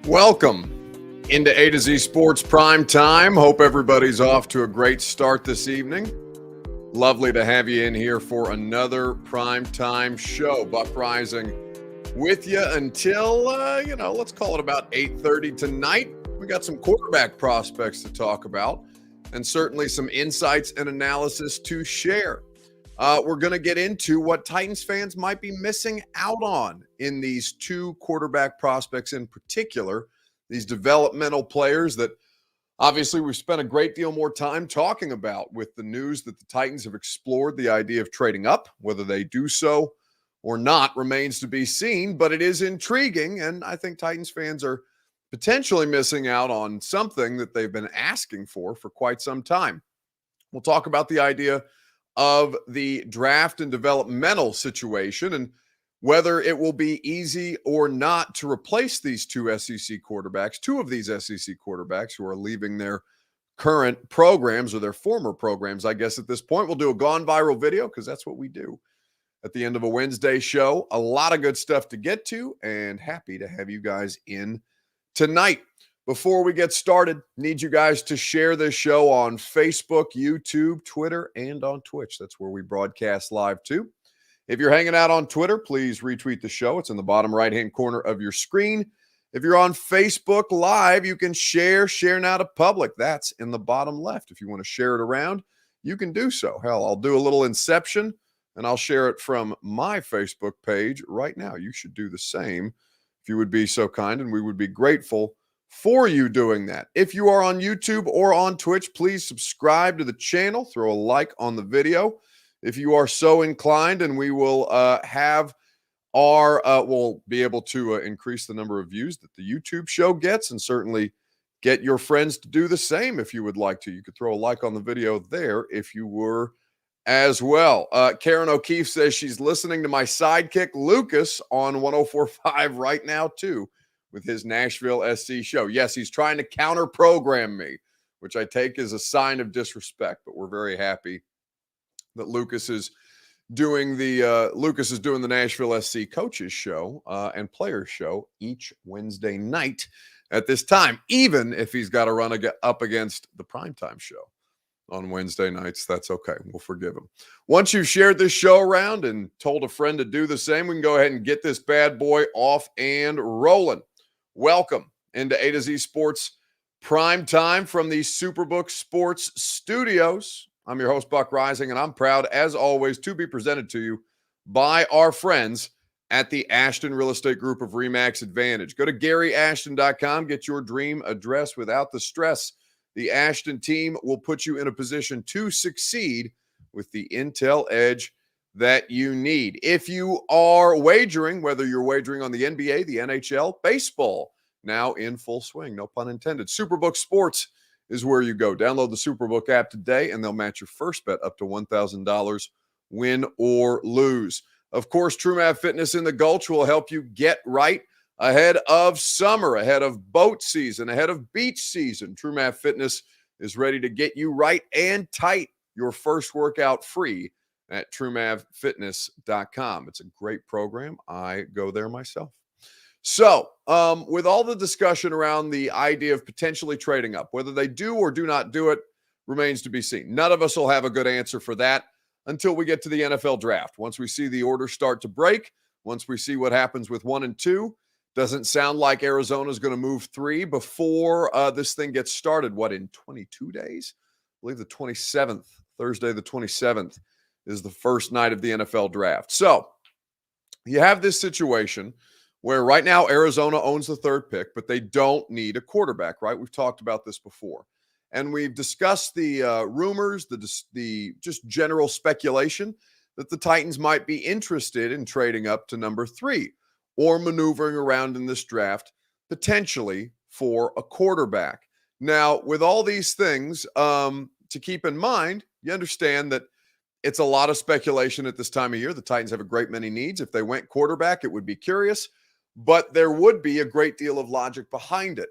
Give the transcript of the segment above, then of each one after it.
Welcome into A to Z Sports Prime Time. Hope everybody's off to a great start this evening. Lovely to have you in here for another Prime Time show. Buck Rising with you until, let's call it about 8:30 tonight. We got some quarterback prospects to talk about and certainly some insights and analysis to share. We're going to get into what Titans fans might be missing out on in these two quarterback prospects in particular, these developmental players that obviously we've spent a great deal more time talking about with the news that the Titans have explored the idea of trading up. Whether they do so or not remains to be seen, but it is intriguing, and I think Titans fans are potentially missing out on something that they've been asking for quite some time. We'll talk about the idea of the draft and developmental situation and whether it will be easy or not to replace these two of these SEC quarterbacks who are leaving their current programs or their former programs. I guess at this point, we'll do a gone viral video because that's what we do at the end of a Wednesday show. A lot of good stuff to get to, and happy to have you guys in tonight. Before we get started, need you guys to share this show on Facebook, YouTube, Twitter, and on Twitch. That's where we broadcast live too. If you're hanging out on Twitter, please retweet the show. It's in the bottom right-hand corner of your screen. If you're on Facebook Live, you can share now to public. That's in the bottom left. If you want to share it around, you can do so. Hell, I'll do a little inception, and I'll share it from my Facebook page right now. You should do the same if you would be so kind, and we would be grateful for you doing that. If you are on YouTube or on Twitch, please subscribe to the channel. Throw a like on the video if you are so inclined, and we will we'll be able to increase the number of views that the YouTube show gets, and certainly get your friends to do the same if you would like to. You could throw a like on the video there if you were as well. Karen O'Keefe says she's listening to my sidekick Lucas on 104.5 right now too, with his Nashville SC show. Yes, he's trying to counter program me, which I take as a sign of disrespect, but we're very happy that Lucas is doing the Nashville SC coaches show and players show each Wednesday night at this time, even if he's got to run up against the primetime show on Wednesday nights. That's okay. We'll forgive him. Once you've shared this show around and told a friend to do the same, we can go ahead and get this bad boy off and rolling. Welcome into A to Z Sports Prime Time from the SuperBook Sports Studios. I'm your host, Buck Rising, and I'm proud, as always, to be presented to you by our friends at the Ashton Real Estate Group of RE/MAX Advantage. Go to GaryAshton.com, get your dream address without the stress. The Ashton team will put you in a position to succeed with the intel edge that you need. If you are wagering, whether you're wagering on the NBA, the NHL, baseball, now in full swing, no pun intended. SuperBook Sports is where you go. Download the SuperBook app today, and they'll match your first bet up to $1,000, win or lose. Of course, TrueMav Fitness in the Gulch will help you get right ahead of summer, ahead of boat season, ahead of beach season. TrueMav Fitness is ready to get you right and tight. Your first workout free at TrueMavFitness.com. It's a great program. I go there myself. So, with all the discussion around the idea of potentially trading up, whether they do or do not do it remains to be seen. None of us will have a good answer for that until we get to the NFL draft. Once we see the order start to break, once we see what happens with 1 and 2, doesn't sound like Arizona's going to move 3 before this thing gets started. What, in 22 days? I believe the 27th, Thursday the 27th, is the first night of the NFL draft. So you have this situation where right now Arizona owns the 3rd pick, but they don't need a quarterback, right? We've talked about this before. And we've discussed the rumors, the just general speculation that the Titans might be interested in trading up to number 3 or maneuvering around in this draft potentially for a quarterback. Now, with all these things to keep in mind, you understand that it's a lot of speculation at this time of year. The Titans have a great many needs. If they went quarterback, it would be curious, but there would be a great deal of logic behind it.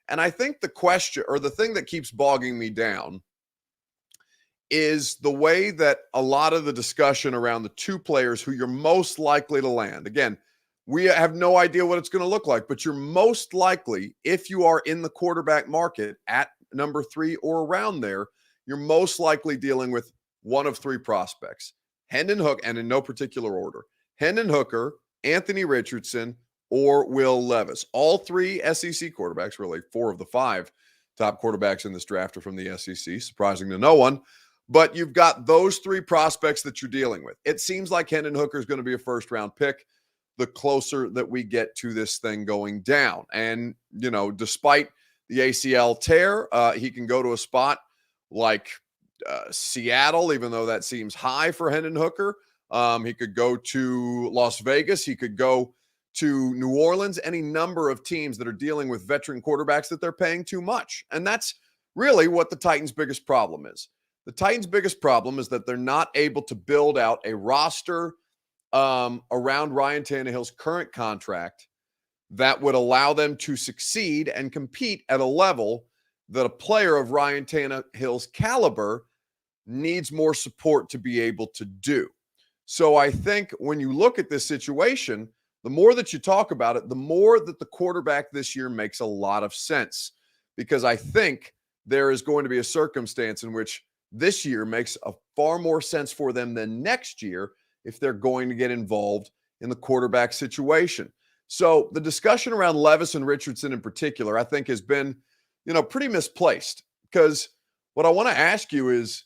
And I think the question, or the thing that keeps bogging me down, is the way that a lot of the discussion around the two players who you're most likely to land. Again, We have no idea what it's going to look like, but you're most likely, if you are in the quarterback market at number 3 or around there, you're most likely dealing with one of 3 prospects. Hendon Hook, and in no particular order, Hendon Hooker, Anthony Richardson, or Will Levis. All 3 SEC quarterbacks, really 4 of the 5 top quarterbacks in this draft are from the SEC, surprising to no one. But you've got those 3 prospects that you're dealing with. It seems like Hendon Hooker is going to be a first-round pick the closer that we get to this thing going down. And, you know, despite the ACL tear, he can go to a spot like Seattle, even though that seems high for Hendon Hooker. He could go to Las Vegas. He could go to New Orleans, any number of teams that are dealing with veteran quarterbacks that they're paying too much. And that's really what the Titans' biggest problem is. The Titans' biggest problem is that they're not able to build out a roster around Ryan Tannehill's current contract that would allow them to succeed and compete at a level that a player of Ryan Tannehill's caliber needs more support to be able to do. So I think when you look at this situation, the more that you talk about it, the more that the quarterback this year makes a lot of sense, because I think there is going to be a circumstance in which this year makes a far more sense for them than next year if they're going to get involved in the quarterback situation. So the discussion around Levis and Richardson in particular, I think has been, you know, pretty misplaced, because what I want to ask you is,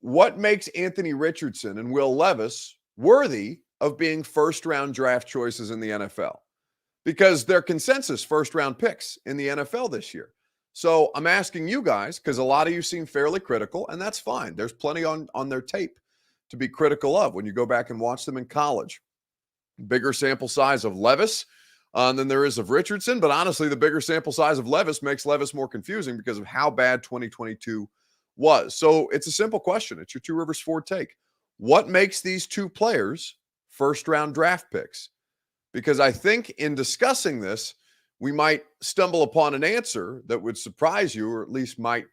what makes Anthony Richardson and Will Levis worthy of being first-round draft choices in the NFL? Because they're consensus first-round picks in the NFL this year. So I'm asking you guys, because a lot of you seem fairly critical, and that's fine. There's plenty on their tape to be critical of when you go back and watch them in college. Bigger sample size of Levis than there is of Richardson, but honestly, the bigger sample size of Levis makes Levis more confusing because of how bad 2022 was. So it's a simple question. It's your Two Rivers Ford take. What makes these 2 players first-round draft picks? Because I think in discussing this, we might stumble upon an answer that would surprise you, or at least might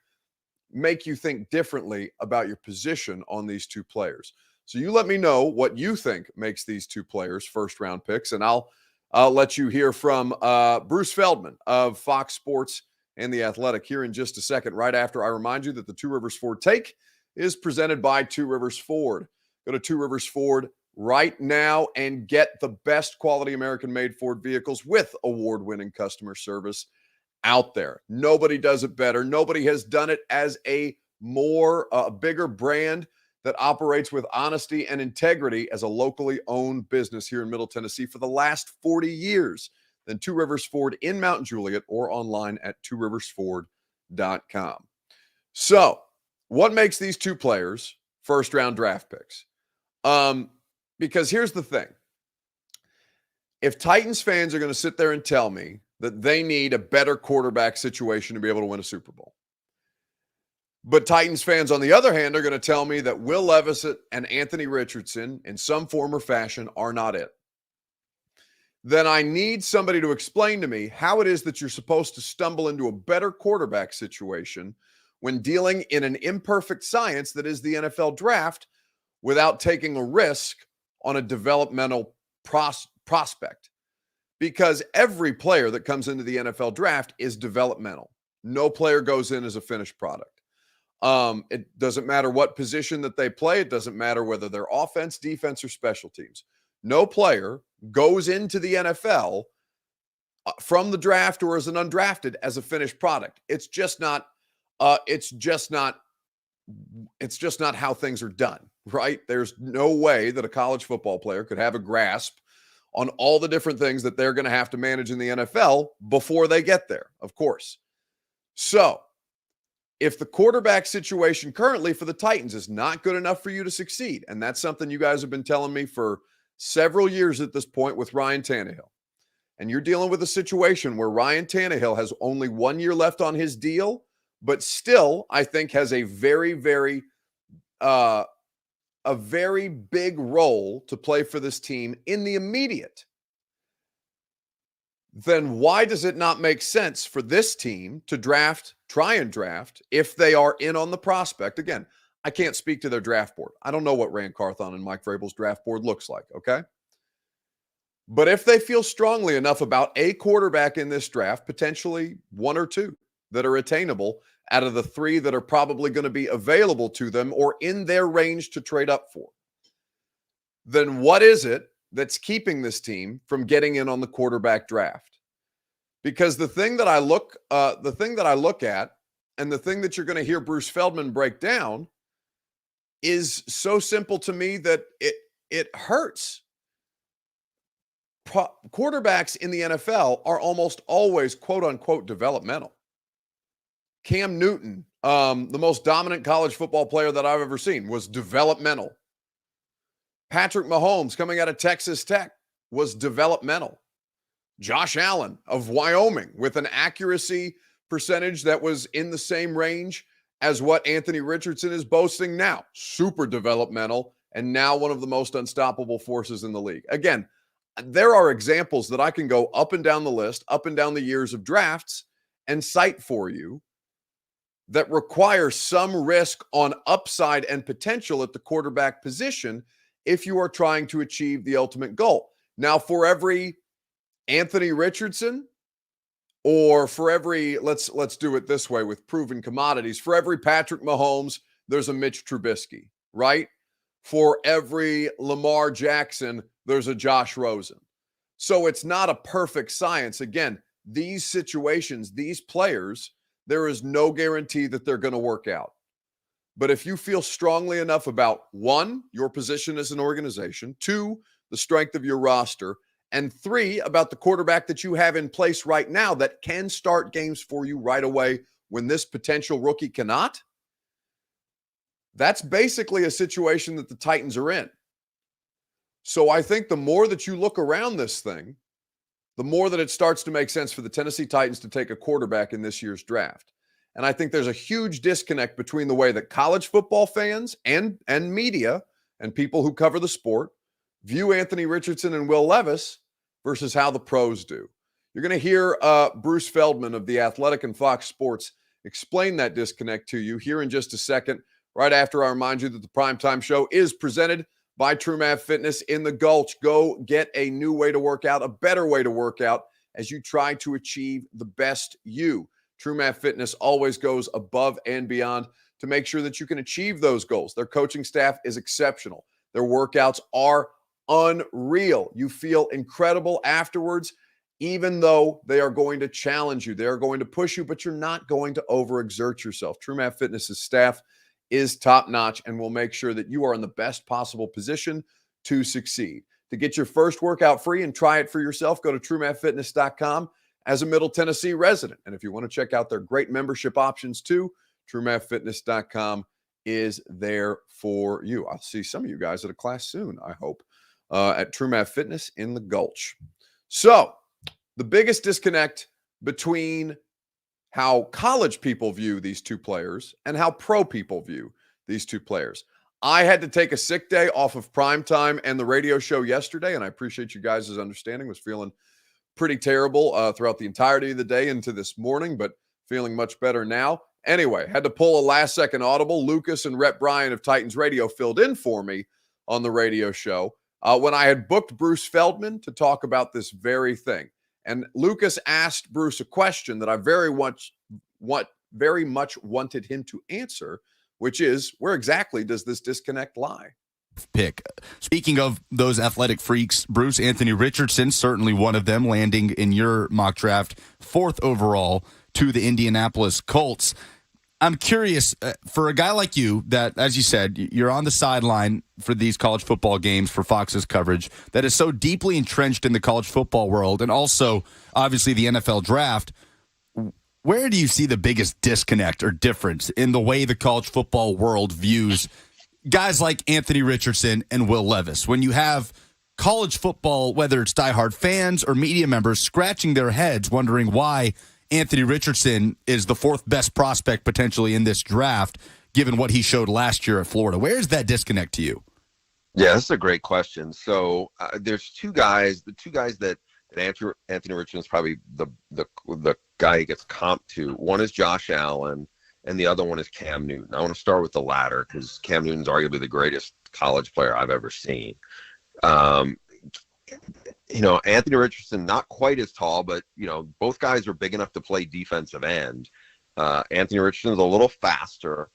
make you think differently about your position on these 2 players. So you let me know what you think makes these 2 players first-round picks, and I'll let you hear from Bruce Feldman of Fox Sports and The Athletic here in just a second, right after I remind you that the Two Rivers Ford Take is presented by Two Rivers Ford. Go to Two Rivers Ford right now and get the best quality American-made Ford vehicles with award-winning customer service out there. Nobody does it better. Nobody has done it as a bigger brand that operates with honesty and integrity as a locally owned business here in Middle Tennessee for the last 40 years than Two Rivers Ford in Mount Juliet, or online at tworiversford.com. So what makes these 2 players first-round draft picks? Because here's the thing. If Titans fans are going to sit there and tell me that they need a better quarterback situation to be able to win a Super Bowl, but Titans fans, on the other hand, are going to tell me that Will Levis and Anthony Richardson in some form or fashion are not it, then I need somebody to explain to me how it is that you're supposed to stumble into a better quarterback situation when dealing in an imperfect science that is the NFL draft without taking a risk on a developmental prospect. Because every player that comes into the NFL draft is developmental. No player goes in as a finished product. It doesn't matter what position that they play. It doesn't matter whether they're offense, defense, or special teams. No player goes into the NFL from the draft or as an undrafted as a finished product. It's just not how things are done, right? There's no way that a college football player could have a grasp on all the different things that they're going to have to manage in the NFL before they get there, of course. So if the quarterback situation currently for the Titans is not good enough for you to succeed, and that's something you guys have been telling me for several years at this point with Ryan Tannehill, and you're dealing with a situation where Ryan Tannehill has only 1 year left on his deal, but still, I think, has a very, very big role to play for this team in the immediate, then why does it not make sense for this team to try and draft, if they are in on the prospect? Again, I can't speak to their draft board. I don't know what Rand Carthon and Mike Vrabel's draft board looks like, okay? But if they feel strongly enough about a quarterback in this draft, potentially one or two that are attainable out of the three that are probably going to be available to them or in their range to trade up for, then what is it that's keeping this team from getting in on the quarterback draft? Because the thing that I look at, and the thing that you're going to hear Bruce Feldman break down, is so simple to me that it hurts. Quarterbacks in the NFL are almost always quote unquote developmental. Cam Newton, the most dominant college football player that I've ever seen, was developmental. Patrick Mahomes, coming out of Texas Tech, was developmental. Josh Allen of Wyoming, with an accuracy percentage that was in the same range as what Anthony Richardson is boasting now. Super developmental, and now one of the most unstoppable forces in the league. Again, there are examples that I can go up and down the list, up and down the years of drafts, and cite for you that require some risk on upside and potential at the quarterback position if you are trying to achieve the ultimate goal. Now, for every Anthony Richardson, or for every, let's do it this way with proven commodities, for every Patrick Mahomes, there's a Mitch Trubisky, right? For every Lamar Jackson, there's a Josh Rosen. So it's not a perfect science. Again, these situations, these players, there is no guarantee that they're going to work out. But if you feel strongly enough about, one, your position as an organization, two, the strength of your roster, and three, about the quarterback that you have in place right now that can start games for you right away when this potential rookie cannot, that's basically a situation that the Titans are in. So I think the more that you look around this thing, the more that it starts to make sense for the Tennessee Titans to take a quarterback in this year's draft. And I think there's a huge disconnect between the way that college football fans and media and people who cover the sport view Anthony Richardson and Will Levis versus how the pros do. You're going to hear Bruce Feldman of The Athletic and Fox Sports explain that disconnect to you here in just a second, right after I remind you that the Primetime Show is presented by TrueMath Fitness in the Gulch. Go get a new way to work out, a better way to work out as you try to achieve the best you. TrueMath Fitness always goes above and beyond to make sure that you can achieve those goals. Their coaching staff is exceptional. Their workouts are unreal. You feel incredible afterwards, even though they are going to challenge you. They are going to push you, but you're not going to overexert yourself. TrueMath Fitness's staff is top-notch and will make sure that you are in the best possible position to succeed. To get your first workout free and try it for yourself, go to TrueMathFitness.com as a Middle Tennessee resident. And if you want to check out their great membership options too, TrueMathFitness.com is there for you. I'll see some of you guys at a class soon, I hope, at TrueMath Fitness in the Gulch. So the biggest disconnect between how college people view these two players and how pro people view these two players. I had to take a sick day off of Primetime and the radio show yesterday, and I appreciate you guys' understanding. Was feeling pretty terrible throughout the entirety of the day into this morning, but feeling much better now. Anyway, had to pull a last-second audible. Lucas and Rhett Bryan of Titans Radio filled in for me on the radio show when I had booked Bruce Feldman to talk about this very thing. And Lucas asked Bruce a question that I very much wanted him to answer, which is, where exactly does this disconnect lie? Pick. Speaking of those athletic freaks, Bruce, Anthony Richardson, certainly one of them, landing in your mock draft, 4th overall to the Indianapolis Colts. I'm curious, for a guy like you that, as you said, you're on the sideline for these college football games for Fox's coverage, that is so deeply entrenched in the college football world and also, obviously, the NFL draft, where do you see the biggest disconnect or difference in the way the college football world views guys like Anthony Richardson and Will Levis? When you have college football, whether it's diehard fans or media members, scratching their heads wondering why Anthony Richardson is the 4th best prospect potentially in this draft, given what he showed last year at Florida. Where is that disconnect to you? Yeah, that's a great question. So there's two guys, that Anthony Richardson is probably the guy he gets comped to. One is Josh Allen, and the other one is Cam Newton. I want to start with the latter because Cam Newton's arguably the greatest college player I've ever seen. Anthony Richardson, not quite as tall, but, both guys are big enough to play defensive end. Anthony Richardson's a little faster,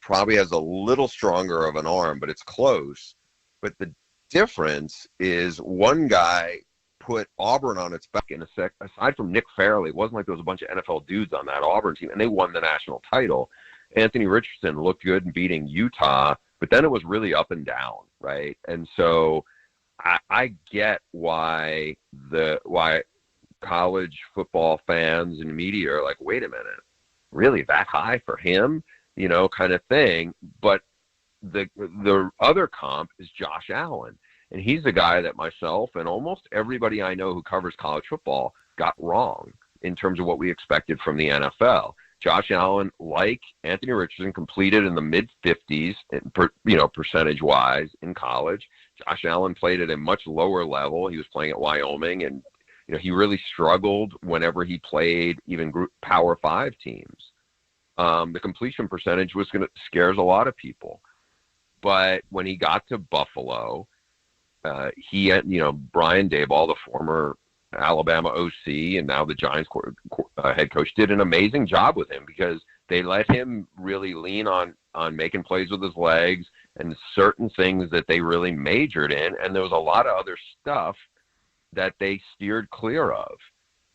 probably has a little stronger of an arm, but it's close. But the difference is one guy put Auburn on its back aside from Nick Fairley. It wasn't like there was a bunch of NFL dudes on that Auburn team, and they won the national title. Anthony Richardson looked good in beating Utah, but then it was really up and down, right? And so I get why college football fans and media are like, wait a minute, really that high for him, kind of thing. But the other comp is Josh Allen. And he's a guy that myself and almost everybody I know who covers college football got wrong in terms of what we expected from the NFL. Josh Allen, like Anthony Richardson, completed in the mid-50s, percentage-wise in college. Josh Allen played at a much lower level. He was playing at Wyoming, and he really struggled whenever he played even Power 5 teams. The completion percentage scares a lot of people. But when he got to Buffalo, he had, Brian Daboll, the former Alabama OC and now the Giants head coach, did an amazing job with him because they let him really lean on making plays with his legs and certain things that they really majored in. And there was a lot of other stuff that they steered clear of.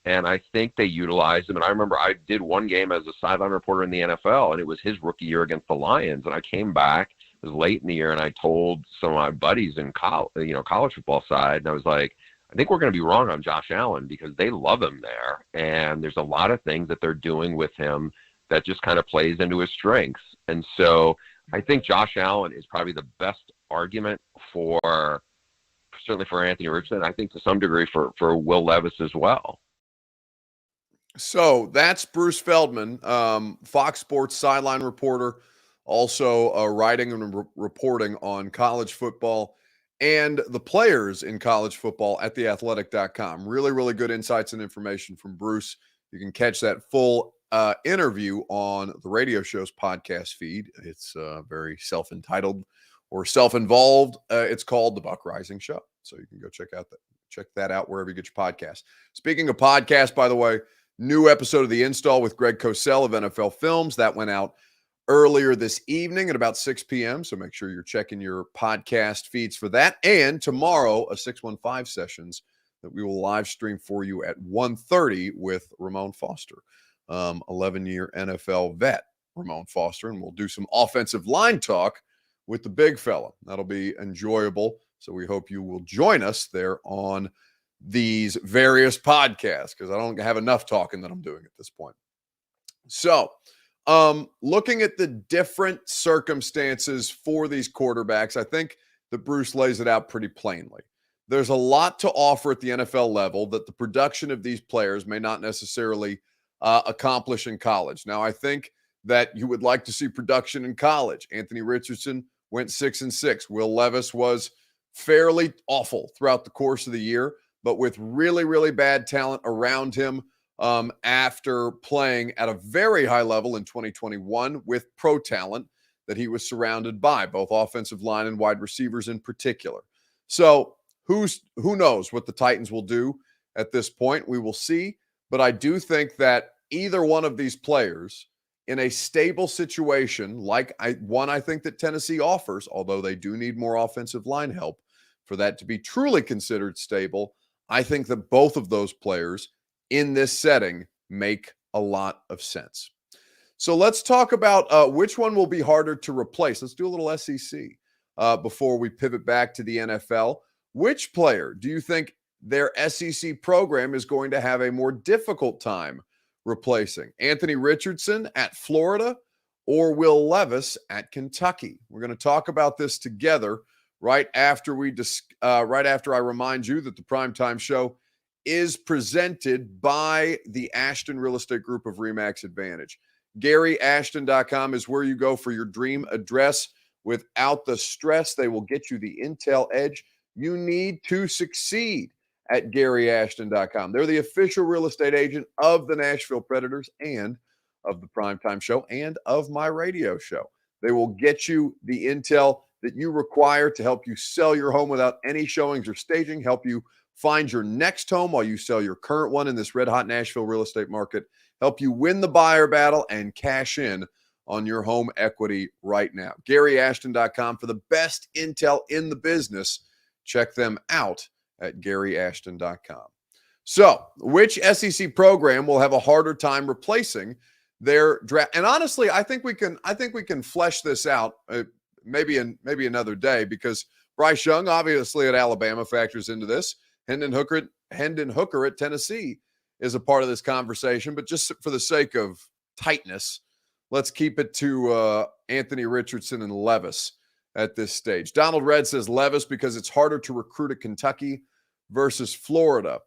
And I think they utilized him. And I remember I did one game as a sideline reporter in the NFL, and it was his rookie year against the Lions. And I came back, it was late in the year, and I told some of my buddies in college football side, and I was like, I think we're going to be wrong on Josh Allen because they love him there. And there's a lot of things that they're doing with him that just kind of plays into his strengths. And so I think Josh Allen is probably the best argument certainly for Anthony Richardson. I think to some degree for Will Levis as well. So that's Bruce Feldman, Fox Sports sideline reporter, also writing and reporting on college football and the players in college football at theathletic.com. Really, really good insights and information from Bruce. You can catch that full interview on the radio show's podcast feed. It's very self-entitled or self-involved. It's called The Buck Rising Show. So you can go check that out wherever you get your podcast. Speaking of podcasts, by the way, new episode of The Install with Greg Cosell of NFL Films. That went out earlier this evening at about 6 p.m. So make sure you're checking your podcast feeds for that. And tomorrow, a 615 sessions that we will live stream for you at 1:30 with Ramon Foster, 11-year NFL vet Ramon Foster. And we'll do some offensive line talk with the big fella. That'll be enjoyable. So we hope you will join us there on these various podcasts because I don't have enough talking that I'm doing at this point. So looking at the different circumstances for these quarterbacks, I think that Bruce lays it out pretty plainly. There's a lot to offer at the NFL level that the production of these players may not necessarily accomplish in college. Now, I think that you would like to see production in college. Anthony Richardson went 6-6. Will Levis was fairly awful throughout the course of the year, but with really, really bad talent around him after playing at a very high level in 2021 with pro talent that he was surrounded by, both offensive line and wide receivers in particular. So who knows what the Titans will do at this point? We will see. But I do think that either one of these players in a stable situation, like I think that Tennessee offers, although they do need more offensive line help for that to be truly considered stable, I think that both of those players in this setting make a lot of sense. So let's talk about which one will be harder to replace. Let's do a little SEC before we pivot back to the NFL. Which player do you think their SEC program is going to have a more difficult time replacing? Anthony Richardson at Florida or Will Levis at Kentucky? We're going to talk about this together right after I remind you that the Primetime Show is presented by the Ashton Real Estate Group of RE/MAX Advantage. GaryAshton.com is where you go for your dream address without the stress. They will get you the intel edge you need to succeed at GaryAshton.com. They're the official real estate agent of the Nashville Predators and of the Primetime Show and of my radio show. They will get you the intel that you require to help you sell your home without any showings or staging, help you find your next home while you sell your current one in this red-hot Nashville real estate market, help you win the buyer battle, and cash in on your home equity right now. GaryAshton.com for the best intel in the business. Check them out at GaryAshton.com. So, which SEC program will have a harder time replacing their draft? And honestly, I think we can flesh this out maybe another day, because Bryce Young, obviously at Alabama, factors into this. Hendon Hooker at Tennessee is a part of this conversation, but just for the sake of tightness, let's keep it to Anthony Richardson and Levis at this stage. Donald Red says Levis because it's harder to recruit at Kentucky versus Florida.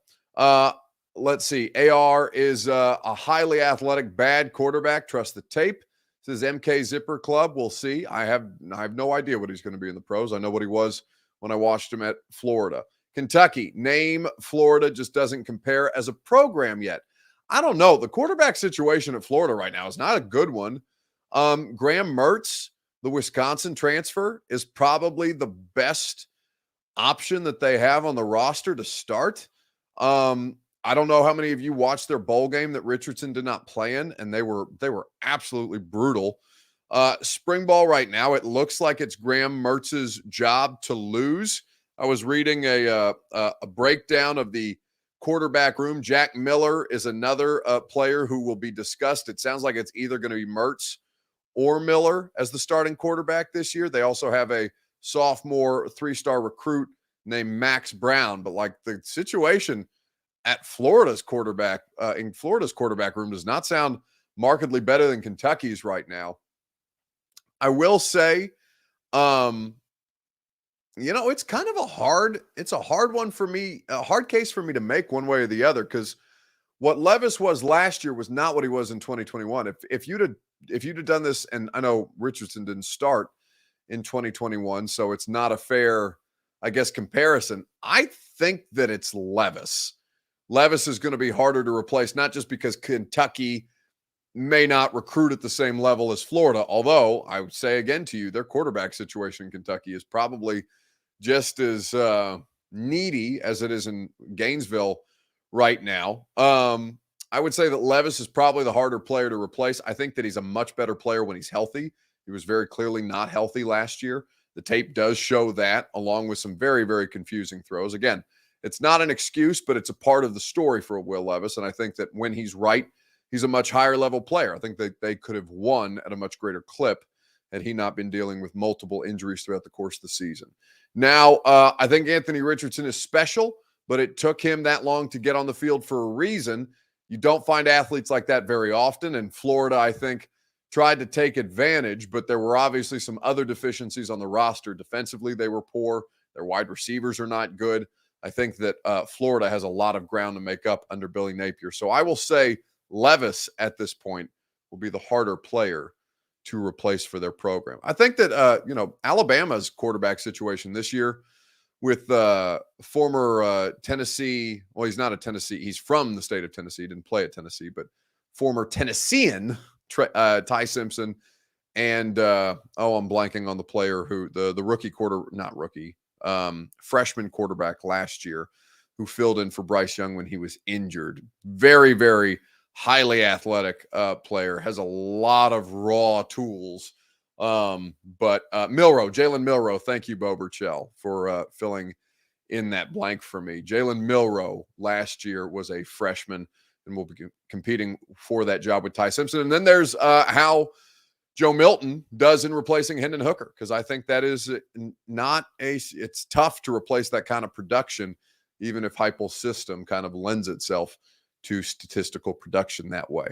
Let's see. AR is a highly athletic, bad quarterback. Trust the tape. Says MK Zipper Club. We'll see. I have no idea what he's going to be in the pros. I know what he was when I watched him at Florida. Kentucky, name Florida just doesn't compare as a program yet. I don't know. The quarterback situation at Florida right now is not a good one. Graham Mertz, the Wisconsin transfer, is probably the best option that they have on the roster to start. I don't know how many of you watched their bowl game that Richardson did not play in, and they were absolutely brutal. Spring ball right now, it looks like it's Graham Mertz's job to lose. I was reading a breakdown of the quarterback room. Jack Miller is another player who will be discussed. It sounds like it's either going to be Mertz or Miller as the starting quarterback this year. They also have a sophomore 3-star recruit named Max Brown. But like the situation at Florida's quarterback in Florida's quarterback room does not sound markedly better than Kentucky's right now. I will say, it's kind of a hard one for me, a hard case for me to make one way or the other, because what Levis was last year was not what he was in 2021. If you'd have done this, and I know Richardson didn't start in 2021, so it's not a fair, I guess, comparison. I think that it's Levis. Levis is going to be harder to replace, not just because Kentucky may not recruit at the same level as Florida, although I would say again to you, their quarterback situation in Kentucky is probably just as needy as it is in Gainesville right now. I would say that Levis is probably the harder player to replace. I think that he's a much better player when he's healthy. He was very clearly not healthy last year. The tape does show that, along with some very, very confusing throws. Again, it's not an excuse, but it's a part of the story for Will Levis. And I think that when he's right, he's a much higher level player. I think that they could have won at a much greater clip had he not been dealing with multiple injuries throughout the course of the season. Now, I think Anthony Richardson is special, but it took him that long to get on the field for a reason. You don't find athletes like that very often. And Florida, I think, tried to take advantage, but there were obviously some other deficiencies on the roster. Defensively, they were poor. Their wide receivers are not good. I think that Florida has a lot of ground to make up under Billy Napier. So I will say Levis at this point will be the harder player to replace for their program. I think that, Alabama's quarterback situation this year with former Tennessee, well, he's not a Tennessee. He's from the state of Tennessee. He didn't play at Tennessee, but former Tennessean Ty Simpson and I'm blanking on the player who the rookie freshman quarterback last year who filled in for Bryce Young when he was injured. Very, very highly athletic player, has a lot of raw tools. But Jalen Milroe, thank you, Bo Burchell, for filling in that blank for me. Jalen Milroe last year was a freshman and will be competing for that job with Ty Simpson. And then there's how Joe Milton does in replacing Hendon Hooker, because I think that is it's tough to replace that kind of production, even if Heupel's system kind of lends itself to statistical production that way.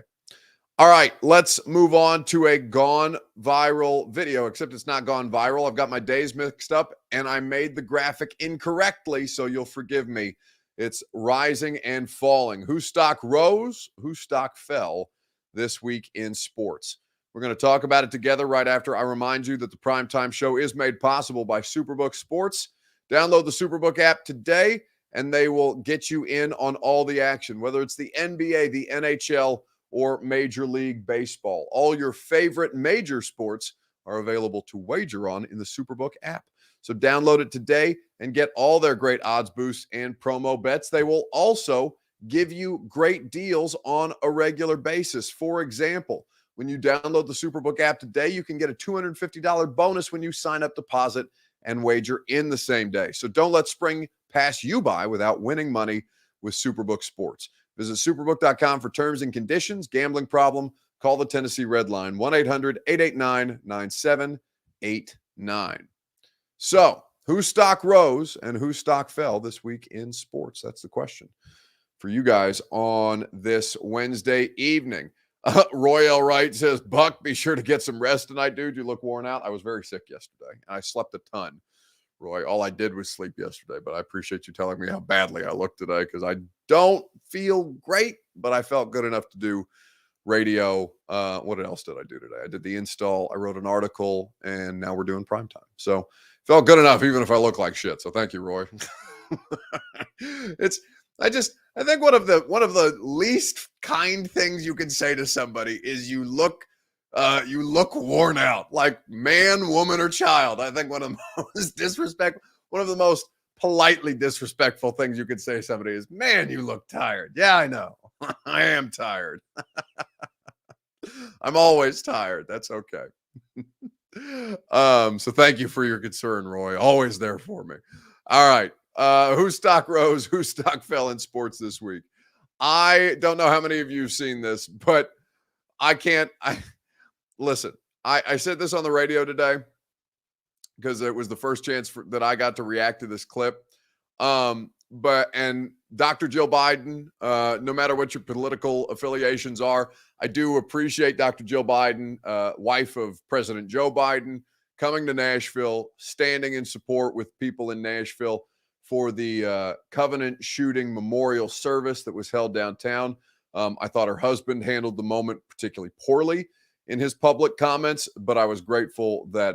All right, let's move on to a gone viral video, except it's not gone viral. I've got my days mixed up, and I made the graphic incorrectly, so you'll forgive me. It's rising and falling. Whose stock rose? Whose stock fell this week in sports? We're going to talk about it together right after I remind you that the Primetime Show is made possible by SuperBook Sports. Download the SuperBook app today, and they will get you in on all the action, whether it's the NBA, the NHL, or Major League Baseball. All your favorite major sports are available to wager on in the SuperBook app. So download it today and get all their great odds boosts and promo bets. They will also give you great deals on a regular basis. For example, when you download the SuperBook app today, you can get a $250 bonus when you sign up, deposit, and wager in the same day. So don't let spring pass you by without winning money with SuperBook Sports. Visit superbook.com for terms and conditions. Gambling problem? Call the Tennessee Red Line, 1-800-889-9789. So, whose stock rose and whose stock fell this week in sports? That's the question for you guys on this Wednesday evening. Roy L. Wright says, Buck, be sure to get some rest tonight, dude. You look worn out. I was very sick yesterday, and I slept a ton. Roy, all I did was sleep yesterday, but I appreciate you telling me how badly I looked today because I don't feel great, but I felt good enough to do radio. What else did I do today? I did the install. I wrote an article, and now we're doing primetime. So felt good enough, even if I look like shit. So thank you, Roy. I think one of the least kind things you can say to somebody is you look worn out, like man, woman, or child. I think one of the most politely disrespectful things you could say to somebody is, man, you look tired. Yeah, I know. I am tired. I'm always tired. That's okay. So thank you for your concern, Roy. Always there for me. All right. Whose stock rose, whose stock fell in sports this week? I don't know how many of you have seen this, but listen, I said this on the radio today because it was the first chance that I got to react to this clip. And Dr. Jill Biden, no matter what your political affiliations are, I do appreciate Dr. Jill Biden, wife of President Joe Biden, coming to Nashville, standing in support with people in Nashville for the Covenant shooting memorial service that was held downtown. I thought her husband handled the moment particularly poorly in his public comments, but I was grateful that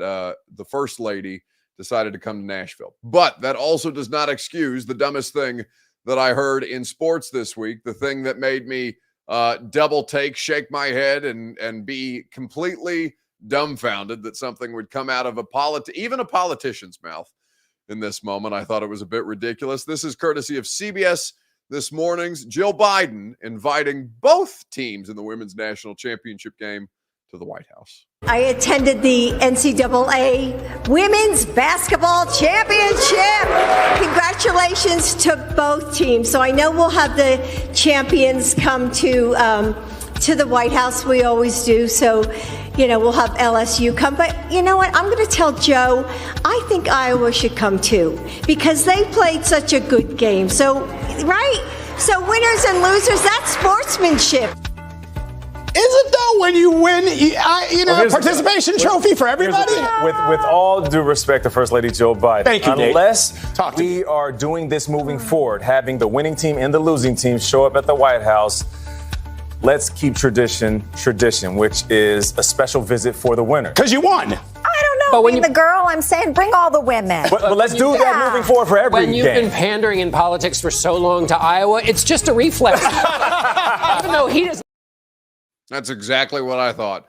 the First Lady decided to come to Nashville. But that also does not excuse the dumbest thing that I heard in sports this week, the thing that made me double take, shake my head, and be completely dumbfounded that something would come out of even a politician's mouth in this moment. I thought it was a bit ridiculous. This is courtesy of CBS This Morning's Jill Biden inviting both teams in the women's national championship game to the White House. I attended the NCAA Women's Basketball Championship. Congratulations to both teams. So I know we'll have the champions come to the White House. We always do. So, we'll have LSU come. But you know what? I'm going to tell Joe, I think Iowa should come too because they played such a good game. So, right? So winners and losers, that's sportsmanship. Is it though when you win, participation trophy for everybody? With all due respect to First Lady Jill Biden, thank you, unless we are doing this moving forward, having the winning team and the losing team show up at the White House, let's keep tradition, which is a special visit for the winner. Because you won. I don't know. Being the girl, I'm saying bring all the women. But let's do that moving forward for every When you've been pandering in politics for so long to Iowa, it's just a reflex. Even though he doesn't. That's exactly what I thought.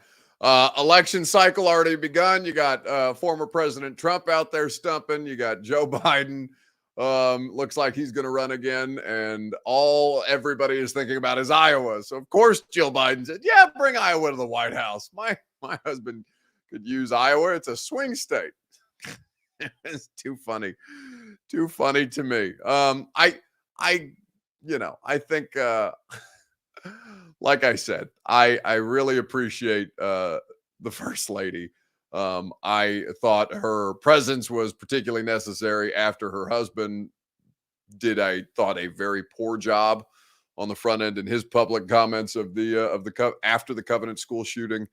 Election cycle already begun. You got former President Trump out there stumping. You got Joe Biden. Looks like he's going to run again. And all everybody is thinking about is Iowa. So, of course, Jill Biden said, yeah, bring Iowa to the White House. My husband could use Iowa. It's a swing state. It's too funny. Too funny to me. I think... like I said, I really appreciate the First Lady. I thought her presence was particularly necessary after her husband did, I thought, a very poor job on the front end in his public comments of after the Covenant school shooting.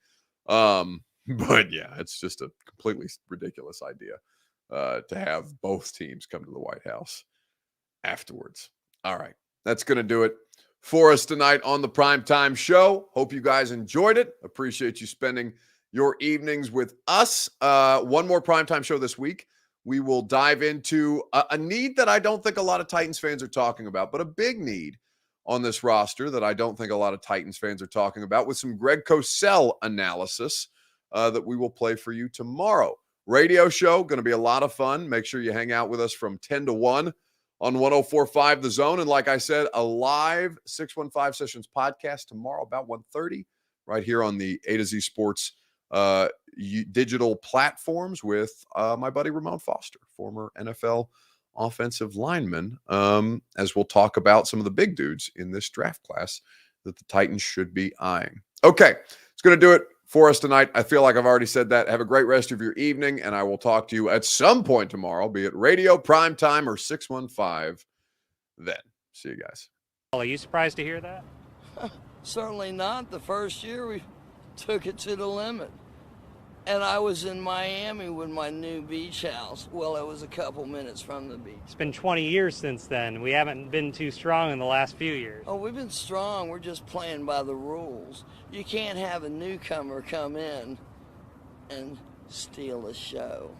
But yeah, it's just a completely ridiculous idea to have both teams come to the White House afterwards. All right, that's going to do it for us tonight on the Primetime Show. Hope you guys enjoyed it. Appreciate you spending your evenings with us. One more Primetime Show this week. We will dive into a need that I don't think a lot of Titans fans are talking about, but a big need on this roster that I don't think a lot of Titans fans are talking about, with some Greg Cosell analysis that we will play for you tomorrow radio show. Going to be a lot of fun. Make sure you hang out with us from 10 to 1 on 104.5 The Zone. And like I said, a live 615 Sessions podcast tomorrow about 1:30 right here on the A to Z Sports digital platforms with my buddy Ramon Foster, former NFL offensive lineman, as we'll talk about some of the big dudes in this draft class that the Titans should be eyeing. Okay, it's going to do it for us tonight. I feel like I've already said that. Have a great rest of your evening, and I will talk to you at some point tomorrow, be it radio, prime time, or 615 then. See you guys. Are you surprised to hear that? Certainly not. The first year we took it to the limit. And I was in Miami with my new beach house. Well, it was a couple minutes from the beach. It's been 20 years since then. We haven't been too strong in the last few years. Oh, we've been strong. We're just playing by the rules. You can't have a newcomer come in and steal a show.